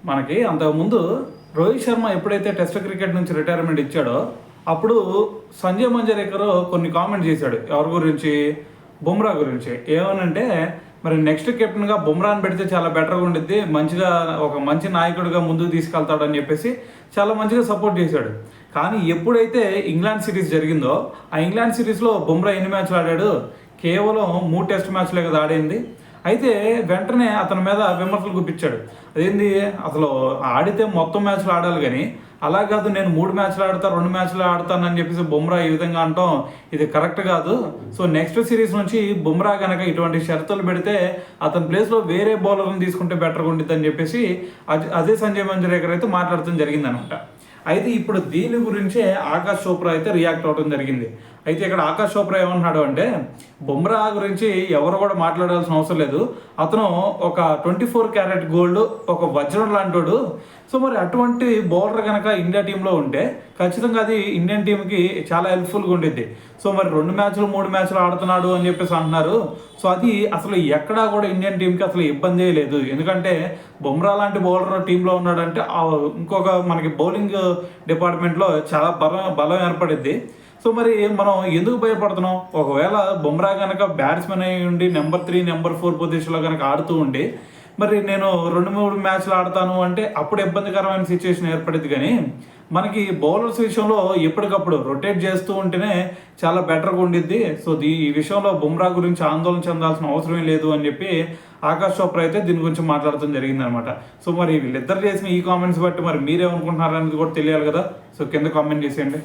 మనకి అంతకుముందు రోహిత్ శర్మ ఎప్పుడైతే టెస్ట్ క్రికెట్ నుంచి రిటైర్మెంట్ ఇచ్చాడో అప్పుడు సంజయ్ మంజరేకర్ కొన్ని కామెంట్ చేశాడు. ఎవరి గురించి? బుమ్రా గురించి. ఏమనంటే మరి నెక్స్ట్ కెప్టెన్గా బుమ్రాని పెడితే చాలా బెటర్గా ఉండిద్ది, మంచిగా ఒక మంచి నాయకుడిగా ముందుకు తీసుకెళ్తాడని చెప్పేసి చాలా మంచిగా సపోర్ట్ చేశాడు. కానీ ఎప్పుడైతే ఇంగ్లాండ్ సిరీస్ జరిగిందో ఆ ఇంగ్లాండ్ సిరీస్లో బుమ్రా ఎన్ని మ్యాచ్లు ఆడాడు? కేవలం 3 టెస్ట్ మ్యాచ్లే కదా ఆడింది. అయితే వెంటనే అతని మీద విమర్శలు గుప్పించాడు. అదేంది, అసలు ఆడితే మొత్తం మ్యాచ్లు ఆడాలి కానీ అలా కాదు, నేను 3 మ్యాచ్లు ఆడతా 2 మ్యాచ్లు ఆడతానని చెప్పేసి బుమ్రా ఈ విధంగా అంటాం ఇది కరెక్ట్ కాదు. సో నెక్స్ట్ సిరీస్ నుంచి బుమ్రా కనుక ఇటువంటి షరతులు పెడితే అతని ప్లేస్లో వేరే బౌలర్ని తీసుకుంటే బెటర్గా ఉండిద్ది అని చెప్పేసి అదే సంజయ్ మంజరేకర్ అయితే మాట్లాడటం జరిగిందనమాట. అయితే ఇప్పుడు దీని గురించే ఆకాష్ చోప్రా అయితే రియాక్ట్ అవ్వడం జరిగింది. అయితే ఇక్కడ ఆకాష్ చోప్రా ఏమన్నాడు అంటే, బుమ్రా గురించి ఎవరు కూడా మాట్లాడాల్సిన అవసరం లేదు, అతను ఒక 24 క్యారెట్ గోల్డ్, ఒక వజ్రం లాంటోడు. సో మరి అటువంటి బౌలర్ కనుక ఇండియా టీంలో ఉంటే ఖచ్చితంగా అది ఇండియన్ టీంకి చాలా హెల్ప్ఫుల్గా ఉండిద్ది. సో మరి 2 మ్యాచ్లు 3 మ్యాచ్లు ఆడుతున్నాడు అని చెప్పేసి అంటున్నారు. సో అది అసలు ఎక్కడా కూడా ఇండియన్ టీంకి అసలు ఇబ్బందే లేదు. ఎందుకంటే బుమ్రా లాంటి బౌలర్ టీంలో ఉన్నాడంటే ఇంకొక మనకి బౌలింగ్ డిపార్ట్మెంట్లో చాలా బలం ఏర్పడిద్ది. సో మరి మనం ఎందుకు భయపడుతున్నాం? ఒకవేళ బుమ్రా కనుక బ్యాట్స్మెన్ అయి ఉండి నెంబర్ 3 నెంబర్ 4 పొజిషన్లో కనుక ఆడుతూ ఉండి మరి నేను 2-3 మ్యాచ్లు ఆడతాను అంటే అప్పుడు ఇబ్బందికరమైన సిచ్యువేషన్ ఏర్పడింది. కానీ మనకి బౌలర్స్ విషయంలో ఎప్పటికప్పుడు రొటేట్ చేస్తూ ఉంటేనే చాలా బెటర్గా ఉండిద్ది. సో ఈ విషయంలో బుమ్రా గురించి ఆందోళన చెందాల్సిన అవసరం లేదు అని చెప్పి ఆకాష్ చోప్రా అయితే దీని గురించి మాట్లాడటం జరిగిందనమాట. సో మరి వీళ్ళిద్దరు చేసిన ఈ కామెంట్స్ బట్టి మరి మీరేమనుకుంటున్నారు అనేది కూడా తెలియాలి కదా. సో కింద కామెంట్ చేసేయండి.